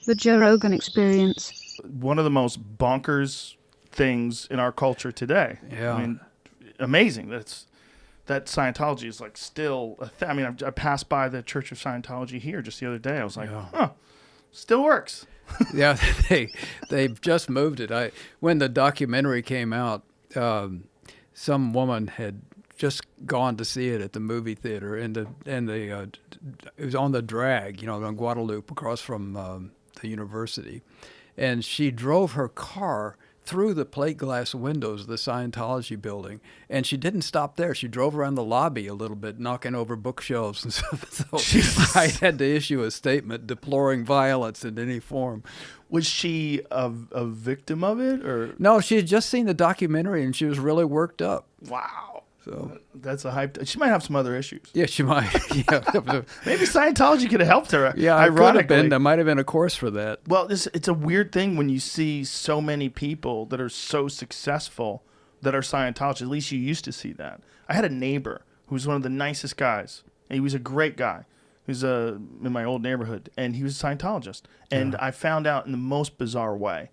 The Joe Rogan Experience. One of the most bonkers things in our culture today. Yeah. I mean, amazing. That Scientology is like still a thing. I mean, I passed by the Church of Scientology here just the other day. I was like, huh, still works. Yeah, they've just moved it. When the documentary came out, some woman had just gone to see it at the movie theater, and it was on the drag, on Guadalupe across from the university, and she drove her car through the plate glass windows of the Scientology building, and she didn't stop there. She drove around the lobby a little bit, knocking over bookshelves and stuff. So I had to issue a statement deploring violence in any form. Was she a victim of it, or No, she had just seen the documentary and she was really worked up. wow? So That's a hype. She might have some other issues. yeah, she might. Yeah, Maybe Scientology could have helped her. yeah. It could have Ironically, been. There might have been a course for that. well, it's a weird thing when you see so many people that are so successful that are Scientologists. At least you used to see that. I had a neighbor who was one of the nicest guys. He was a great guy. He was in my old neighborhood, and he was a Scientologist. And I found out in the most bizarre way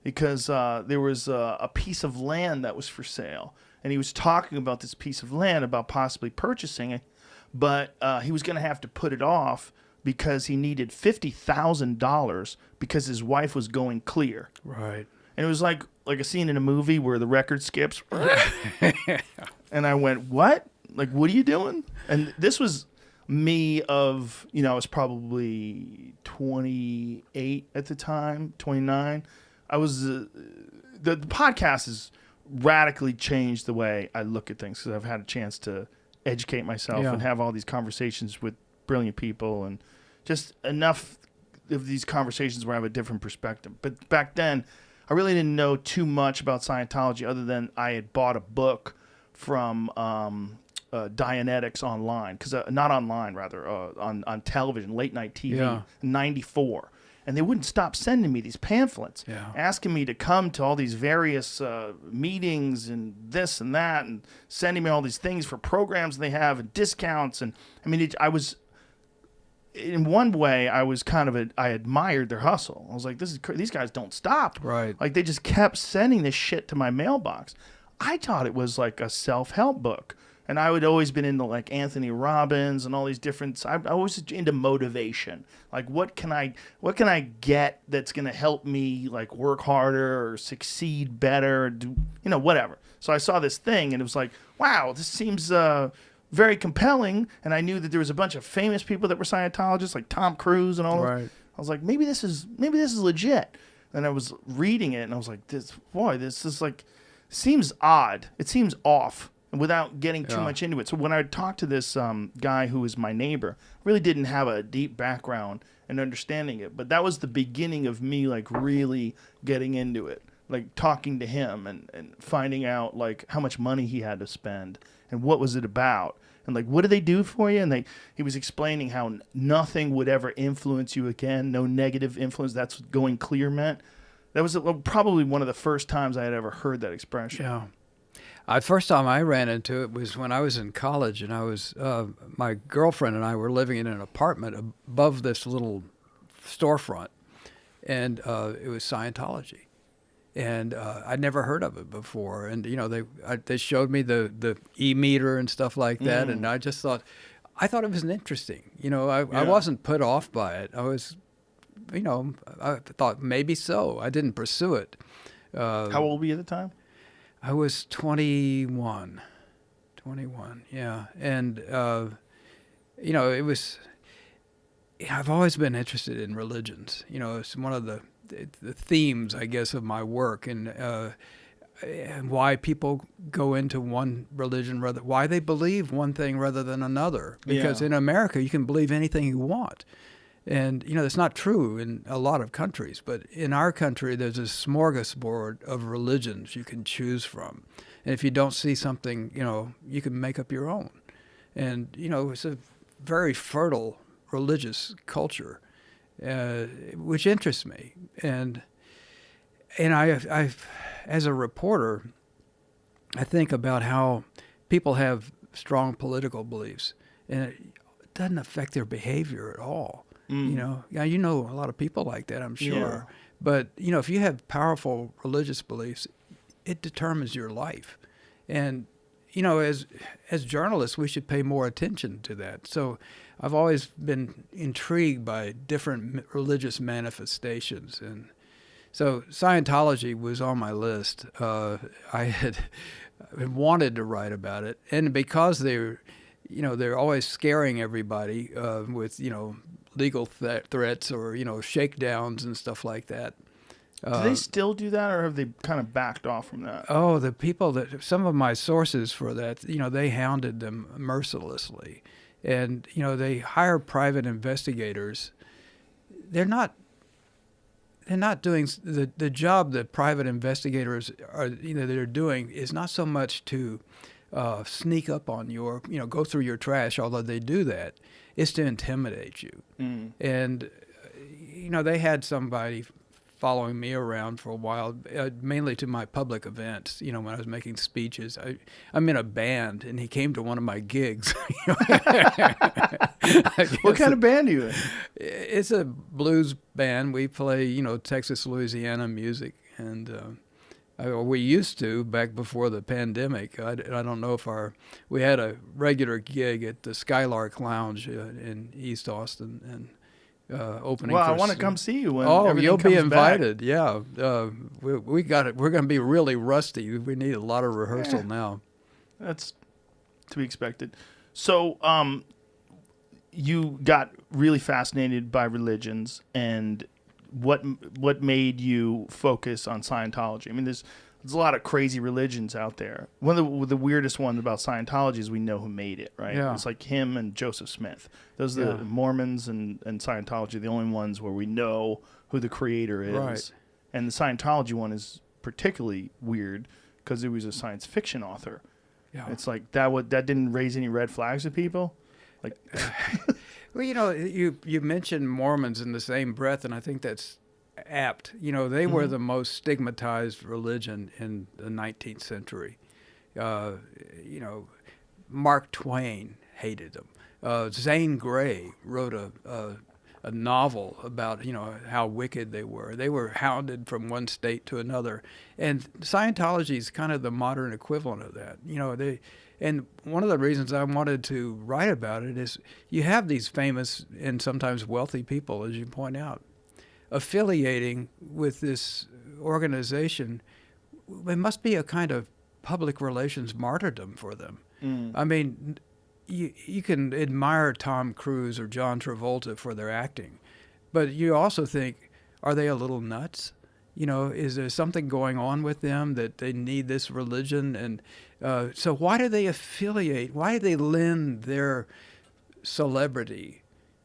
because there was a piece of land that was for sale. And he was talking about this piece of land, about possibly purchasing it, but he was going to have to put it off because he needed $50,000 because his wife was going clear. Right. And it was like a scene in a movie where the record skips. And I went, what? Like, what are you doing? And this was me of, I was probably 28 at the time, 29. I was, the podcast has radically changed the way I look at things because I've had a chance to educate myself and have all these conversations with brilliant people and just enough of these conversations where I have a different perspective. But back then, I really didn't know too much about Scientology other than I had bought a book from Dianetics online, not online, rather, on television, late night TV, in 94. And they wouldn't stop sending me these pamphlets, asking me to come to all these various meetings and this and that, and sending me all these things for programs they have and discounts. And I mean, I was, in one way, I was I admired their hustle. I was like, these guys don't stop. Right. Like, they just kept sending this shit to my mailbox. I thought it was like a self-help book. And I would always been into like Anthony Robbins and all these different. I was into motivation. Like, what can I get that's gonna help me like work harder or succeed better, or do whatever. So I saw this thing and it was like, wow, this seems very compelling. And I knew that there was a bunch of famous people that were Scientologists, like Tom Cruise and all. Right. I was like, maybe this is legit. And I was reading it and I was like, this is like, seems odd. It seems off. Without getting too much into it. So when I talked to this guy who was my neighbor, really didn't have a deep background and understanding it. But that was the beginning of me like really getting into it. Like talking to him and finding out like how much money he had to spend and what was it about. And like, what do they do for you? And he was explaining how nothing would ever influence you again. No negative influence. That's what going clear meant. That was probably one of the first times I had ever heard that expression. Yeah. First time I ran into it was when I was in college, and I was my girlfriend and I were living in an apartment above this little storefront, and it was Scientology, and I'd never heard of it before. And they showed me the e-meter and stuff like that, and I just thought it was interesting. I wasn't put off by it. I was, I thought maybe so. I didn't pursue it. How old were you at the time? I was 21, yeah. And, it was, I've always been interested in religions. It's one of the themes, I guess, of my work, and why people go into one religion, why they believe one thing rather than another. Because in America, you can believe anything you want. And, it's not true in a lot of countries, but in our country, there's a smorgasbord of religions you can choose from. And if you don't see something, you can make up your own. And, it's a very fertile religious culture, which interests me. And I, as a reporter, I think about how people have strong political beliefs, and it doesn't affect their behavior at all. Yeah, you know a lot of people like that, I'm sure. Yeah. But if you have powerful religious beliefs, it determines your life. And as journalists, we should pay more attention to that. So I've always been intrigued by different religious manifestations, and so Scientology was on my list. I had wanted to write about it, and because they're always scaring everybody with legal threats or shakedowns and stuff like that. Do they still do that, or have they kind of backed off from that? Oh, the people some of my sources for that, they hounded them mercilessly, and they hire private investigators. They're not doing the job that private investigators are. They're doing is not so much to sneak up on you or go through your trash, although they do that. It's to intimidate you. And they had somebody following me around for a while, mainly to my public events. When I was making speeches, I'm in a band, and he came to one of my gigs. What kind of band are you in? It's a blues band. We play, Texas, Louisiana music, and we used to back before the pandemic. I don't know if we had a regular gig at the Skylark Lounge in East Austin, and opening. Well, I want to come see you when you'll be invited. Back. Yeah, we got it. We're going to be really rusty. We need a lot of rehearsal now. That's to be expected. So, you got really fascinated by religions, and what made you focus on Scientology? I mean, there's a lot of crazy religions out there. One of the weirdest ones about Scientology is we know who made it, right? Yeah. It's like him and Joseph Smith. Those are the Mormons and Scientology, the only ones where we know who the creator is. Right. And the Scientology one is particularly weird because it was a science fiction author. Yeah. It's like that didn't raise any red flags with people. Like, well, you mentioned Mormons in the same breath, and I think that's apt. They were the most stigmatized religion in the 19th century. Mark Twain hated them. Zane Grey wrote a novel about how wicked they were. They were hounded from one state to another, and Scientology is kind of the modern equivalent of that. And one of the reasons I wanted to write about it is you have these famous and sometimes wealthy people, as you point out, affiliating with this organization. It must be a kind of public relations martyrdom for them. I mean, you can admire Tom Cruise or John Travolta for their acting, but you also think, are they a little nuts? Is there something going on with them that they need this religion? And so why do they affiliate? Why do they lend their celebrity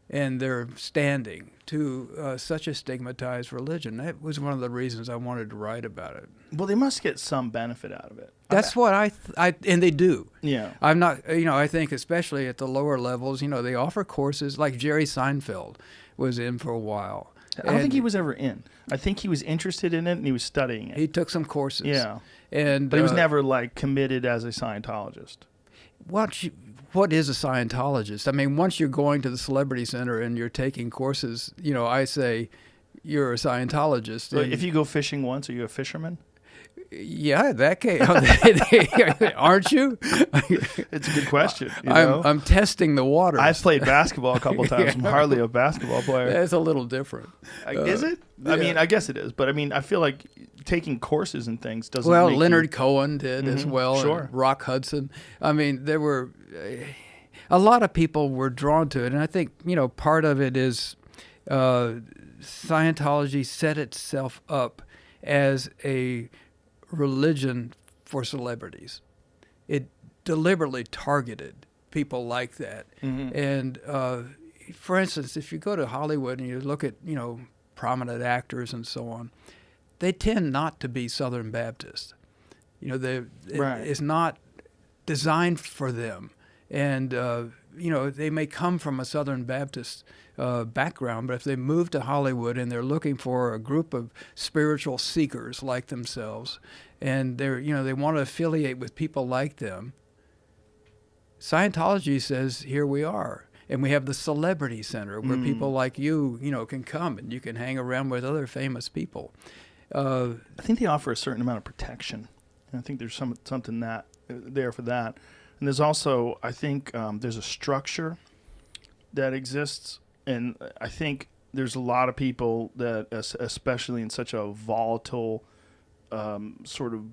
and their standing to such a stigmatized religion? That was one of the reasons I wanted to write about it. well, they must get some benefit out of it. That's what and they do. Yeah. I'm not, I think especially at the lower levels, they offer courses like Jerry Seinfeld was in for a while. I don't think he was ever in. I think he was interested in it and he was studying it. He took some courses. Yeah. But he was never committed as a Scientologist. What is a Scientologist? I mean, once you're going to the Celebrity Center and you're taking courses, I say you're a Scientologist. If you go fishing once, are you a fisherman? Yeah, that case. Aren't you? It's a good question. I'm testing the waters. I've played basketball a couple times. I'm hardly a basketball player. It's a little different. Is it? Yeah. I mean, I guess it is. But I mean, I feel like taking courses and things doesn't Well, make Leonard Cohen did as well. Sure. And Rock Hudson. I mean, there were a lot of people were drawn to it. And I think, part of it is Scientology set itself up as a religion for celebrities. It deliberately targeted people like that. Mm-hmm. And for instance, if you go to Hollywood and you look at, prominent actors and so on, they tend not to be Southern Baptist. It's not designed for them. And, they may come from a Southern Baptist background, but if they move to Hollywood and they're looking for a group of spiritual seekers like themselves, and they want to affiliate with people like them, Scientology says, here we are. And we have the Celebrity Center where people like you know, can come and you can hang around with other famous people. I think they offer a certain amount of protection. And I think there's something that there for that. And there's also, I think, there's a structure that exists, and I think there's a lot of people that, especially in such a volatile sort of,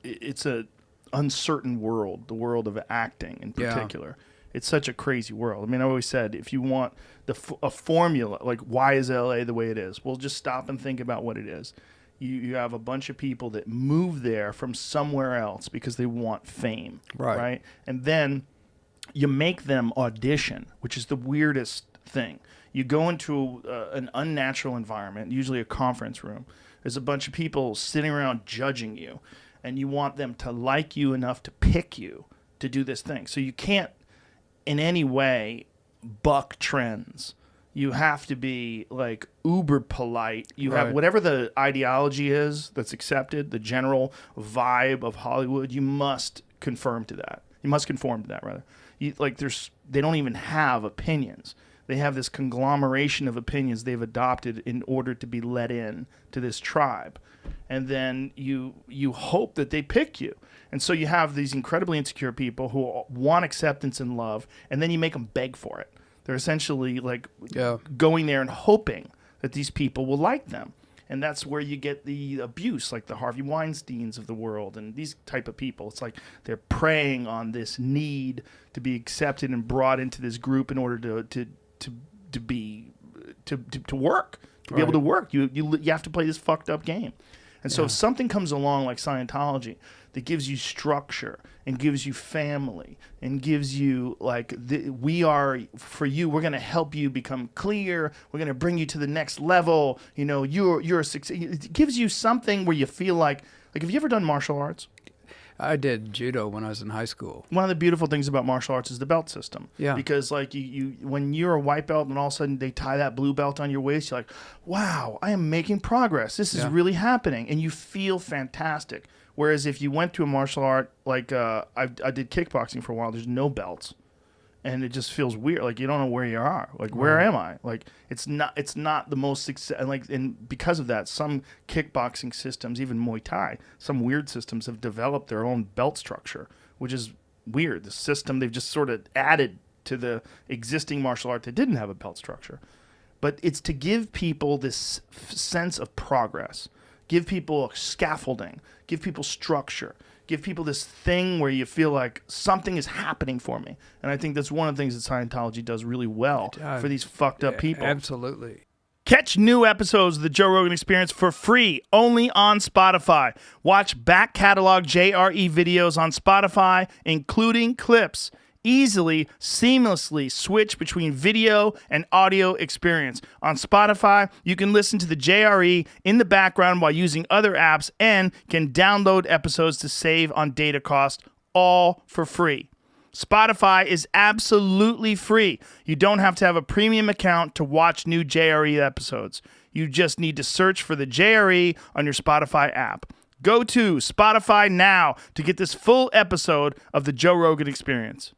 it's a uncertain world, the world of acting in particular. Yeah. It's such a crazy world. I mean, I always said, if you want a formula, like why is LA the way it is? Well, just stop and think about what it is. You have a bunch of people that move there from somewhere else because they want fame, right? And then you make them audition, which is the weirdest thing. You go into an unnatural environment, usually a conference room. There's a bunch of people sitting around judging you, and you want them to like you enough to pick you to do this thing. So you can't in any way buck trends. You have to be like uber polite. You have whatever the ideology is that's accepted, the general vibe of Hollywood, you must conform to that. You must conform to that, rather. They don't even have opinions. They have this conglomeration of opinions they've adopted in order to be let in to this tribe. And then you hope that they pick you. And so you have these incredibly insecure people who want acceptance and love, and then you make them beg for it. They're essentially like going there and hoping that these people will like them. And that's where you get the abuse, like the Harvey Weinsteins of the world and these type of people. It's like they're preying on this need to be accepted and brought into this group in order to work, to be able to work. You have to play this fucked up game. And so if something comes along like Scientology that gives you structure and gives you family and gives you like, we are for you, we're going to help you become clear. We're going to bring you to the next level. You know, you're a success. It gives you something where you feel like have you ever done martial arts? I did judo when I was in high school. One of the beautiful things about martial arts is the belt system. Yeah. Because like you when you're a white belt and all of a sudden they tie that blue belt on your waist, you're like, wow, I am making progress. This is really happening. And you feel fantastic. Whereas if you went to a martial art, like I did kickboxing for a while, there's no belts. And it just feels weird. Like you don't know where you are. Like where am I? Like it's not the most success. And because of that, some kickboxing systems, even Muay Thai, some weird systems have developed their own belt structure, which is weird. The system they've just sort of added to the existing martial art that didn't have a belt structure. But it's to give people this sense of progress, give people scaffolding, give people structure. Give people this thing where you feel like something is happening for me. And I think that's one of the things that Scientology does really well for these fucked up people. Absolutely. Catch new episodes of The Joe Rogan Experience for free only on Spotify. Watch back catalog JRE videos on Spotify, including clips. Easily, seamlessly switch between video and audio experience. On Spotify, you can listen to the JRE in the background while using other apps and can download episodes to save on data cost, all for free. Spotify is absolutely free. You don't have to have a premium account to watch new JRE episodes. You just need to search for the JRE on your Spotify app. Go to Spotify now to get this full episode of the Joe Rogan Experience.